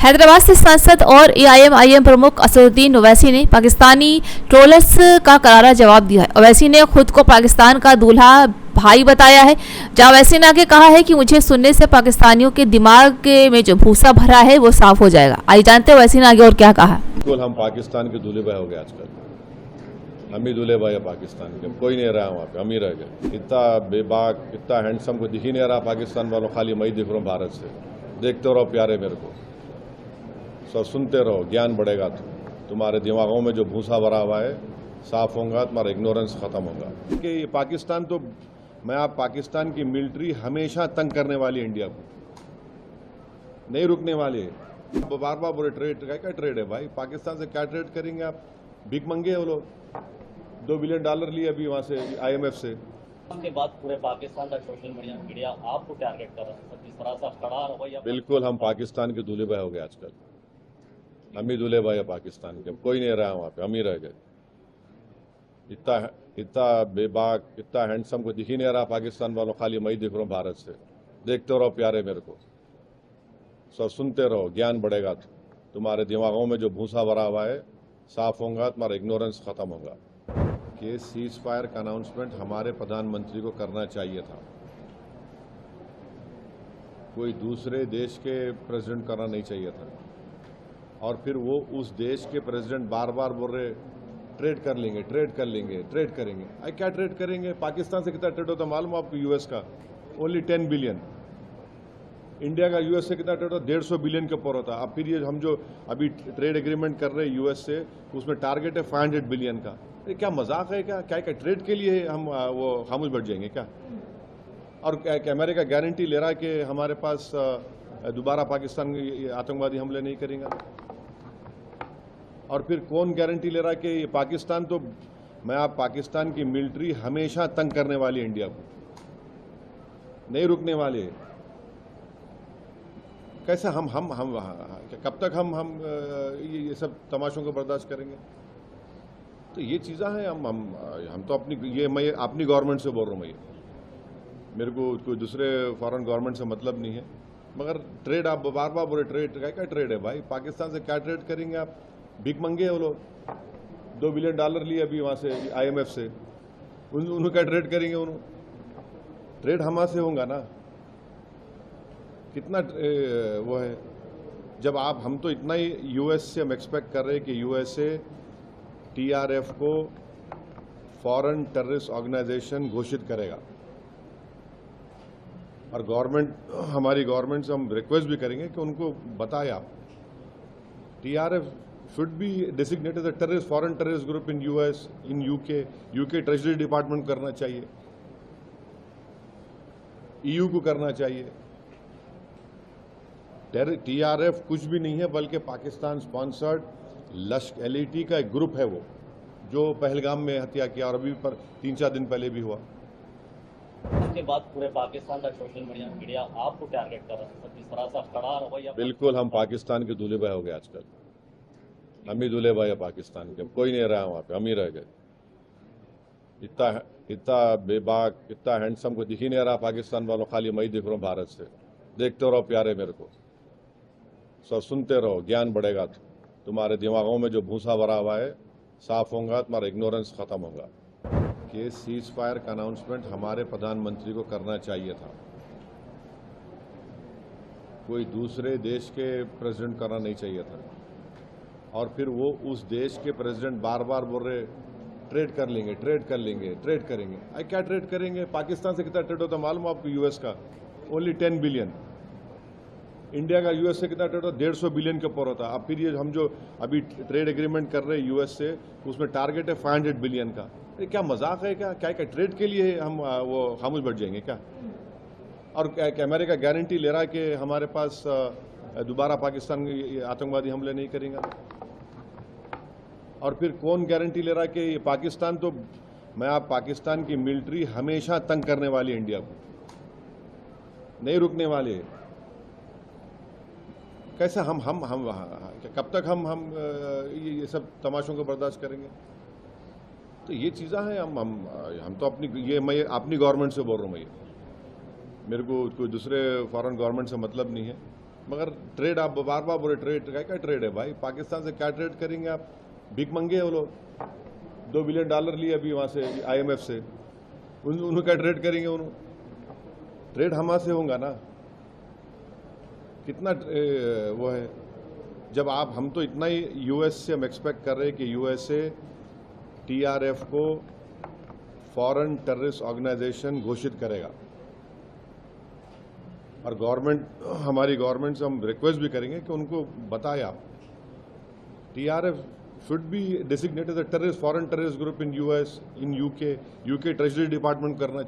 हैदराबाद से सांसद और एआईएम प्रमुख असदुद्दीन ओवैसी ने पाकिस्तानी ट्रोलर्स का करारा जवाब दिया है। ओवैसी ने खुद को पाकिस्तान का दूल्हा भाई बताया है। जहां ओवैसी ने आगे कहा है कि मुझे सुनने से पाकिस्तानियों के दिमाग में जो भूसा भरा है वो साफ हो जाएगा। आइए जानते हैं ओवैसी ने आगे और क्या कहा। बिल्कुल हम पाकिस्तान के दूल्हे भाई हो गए आजकल। हम ही दूल्हे भाई है पाकिस्तान के, कोई नहीं रहा वहाँ पे, हम ही रह गए। इतना बेबाक इतना हैंडसम को दिख ही नहीं रहा पाकिस्तान वालों, खाली मैं ही दिख रहा हूँ भारत से। देखते रहो प्यारे मेरे को, सब सुनते रहो, ज्ञान बढ़ेगा। तुम्हारे दिमागों में जो भूसा भरा हुआ है साफ होगा, तुम्हारा इग्नोरेंस खत्म होगा। कि ये पाकिस्तान तो पाकिस्तान की मिलिट्री हमेशा तंग करने वाली है इंडिया को, नहीं रुकने वाली है। बार बार बोले ट्रेड क्या ट्रेड है भाई, पाकिस्तान से क्या ट्रेड करेंगे आप? भीख मंगे है वो लोग। $2 बिलियन लिए अभी वहां से IMF से। उसके बाद पूरे पाकिस्तान का सोशल मीडिया आपको टारगेट कर रहा है, इस तरह से खड़ा रवैया। बिल्कुल हम पाकिस्तान के दूल्हे भाई हो गए आजकल। हम ही दूल्हे भाई है पाकिस्तान के, कोई नहीं रहा वहाँ पे, हम ही रह गए। इतना बेबाक इतना हैंडसम को दिख ही नहीं रहा पाकिस्तान वालों, खाली मैं ही दिख रहा हूँ भारत से। देखते रहो प्यारे मेरे को, सब सुनते रहो, ज्ञान बढ़ेगा। तुम्हारे दिमागों में जो भूसा भरा हुआ है साफ होगा, तुम्हारा इग्नोरेंस खत्म होगा। कि सीज फायर का अनाउंसमेंट हमारे प्रधानमंत्री को करना चाहिए था, कोई दूसरे देश के प्रेसिडेंट करना नहीं चाहिए था। और फिर वो उस देश के प्रेसिडेंट बार बार बोल रहे ट्रेड कर लेंगे, ट्रेड कर लेंगे, ट्रेड करेंगे। अरे क्या ट्रेड करेंगे? पाकिस्तान से कितना ट्रेड होता मालूम आपको? US का ओनली 10 बिलियन। इंडिया का US से कितना ट्रेड होता? 150 बिलियन के ऊपर होता। अब फिर ये हम जो अभी ट्रेड एग्रीमेंट कर रहे हैं US से, उसमें टारगेट है 500 बिलियन का। अरे क्या मजाक है क्या? क्या ट्रेड के लिए हम वो खामोश बैठ जाएंगे क्या? और अमेरिका गारंटी ले रहा है कि हमारे पास दोबारा पाकिस्तान आतंकवादी हमले नहीं करेंगे। और फिर कौन गारंटी ले रहा है कि ये पाकिस्तान तो पाकिस्तान की मिलिट्री हमेशा तंग करने वाली है इंडिया को, नहीं रुकने वाली है। कैसे हम कब तक हम ये सब तमाशों को बर्दाश्त करेंगे? तो ये चीज़ें हैं। हम तो मैं अपनी गवर्नमेंट से बोल रहा हूँ। मैं मेरे को कोई दूसरे फॉरेन गवर्नमेंट से मतलब नहीं है। मगर ट्रेड आप बार बार बोले ट्रेड क्या ट्रेड है भाई, पाकिस्तान से क्या ट्रेड करेंगे आप? भीख मंगे है वो लोग। $2 बिलियन लिए अभी वहाँ से IMF से। उन्होंने क्या ट्रेड करेंगे? उन्होंने ट्रेड हमारे से होगा ना। कितना वो है जब हम तो इतना ही US से हम एक्सपेक्ट कर रहे हैं कि USA TRF को फॉरेन टेररिस्ट ऑर्गेनाइजेशन घोषित करेगा। और हमारी गवर्नमेंट से हम रिक्वेस्ट भी करेंगे कि उनको बताए आप TRF should be designated as a terrorist, foreign terrorist group in US, in UK treasury department करना चाहिए, EU को करना चाहिए। TRF कुछ भी नहीं है बल्कि पाकिस्तान स्पॉन्सर्ड LT का एक ग्रुप है वो, जो पहलगाम में हत्या किया और अभी पर 3-4 दिन पहले भी हुआ। उसके बाद पूरे पाकिस्तान का सोशल मीडिया आपको टारगेट कर रहा है, इस तरह से खड़ा रवैया। बिल्कुल हम पाकिस्तान के दूल्हे भाई हो गए आजकल। हम ही दूल्हे भाई है पाकिस्तान के, कोई नहीं रहा वहाँ पे, हम ही रह गए। इतना बेबाक इतना हैंडसम को दिख ही नहीं रहा पाकिस्तान वालों, खाली मैं ही दिख रहा हूँ भारत से। देखते रहो प्यारे मेरे को, सब सुनते रहो, ज्ञान बढ़ेगा। तुम्हारे दिमागों में जो भूसा भरा हुआ है साफ होगा, तुम्हारा इग्नोरेंस खत्म होगा। कि सीज फायर का अनाउंसमेंट हमारे प्रधानमंत्री को करना चाहिए था, कोई दूसरे देश के प्रेसिडेंट करना नहीं चाहिए था। और फिर वो उस देश के प्रेसिडेंट बार बार बोल रहे ट्रेड कर लेंगे, ट्रेड कर लेंगे, ट्रेड करेंगे। अरे क्या ट्रेड करेंगे? पाकिस्तान से कितना ट्रेड होता मालूम आपको? US का ओनली 10 बिलियन। इंडिया का US से कितना ट्रेड होता? 150 बिलियन के ऊपर होता। अब फिर ये हम जो अभी ट्रेड एग्रीमेंट कर रहे हैं US से, उसमें टारगेट है 500 बिलियन का। अरे क्या मजाक है क्या? क्या ट्रेड के लिए हम वो खामोश बैठ जाएंगे क्या? और अमेरिका गारंटी ले रहा है कि हमारे पास दोबारा पाकिस्तान आतंकवादी हमले नहीं करेंगे। और फिर कौन गारंटी ले रहा है कि पाकिस्तान तो पाकिस्तान की मिलिट्री हमेशा तंग करने वाली है इंडिया को, नहीं रुकने वाली है। कैसे हम कब तक हम ये सब तमाशों को बर्दाश्त करेंगे? तो ये चीज़ें हैं। हम तो मैं अपनी गवर्नमेंट से बोल रहा हूँ। मैं मेरे को कोई दूसरे फॉरेन गवर्नमेंट से मतलब नहीं है। मगर ट्रेड आप बार बार बोले ट्रेड क्या ट्रेड है भाई? पाकिस्तान से क्या ट्रेड करेंगे आप? भीख मंगे वो लोग, $2 बिलियन लिए अभी वहाँ से IMF से, उन्होंने क्या ट्रेड करेंगे? उन्होंने ट्रेड हमारे से होगा ना? कितना वो है? जब आप हम तो इतना ही US से हम एक्सपेक्ट कर रहे हैं कि USA TRF को फॉरेन टेररिस्ट ऑर्गेनाइजेशन घोषित करेगा, और गवर्नमेंट, हमारी गवर्नमेंट से हम रिक्वेस्ट भी करेंगे कि उनको बताए आप TRF should be designated as a terrorist, foreign terrorist group in US, in UK treasury department करना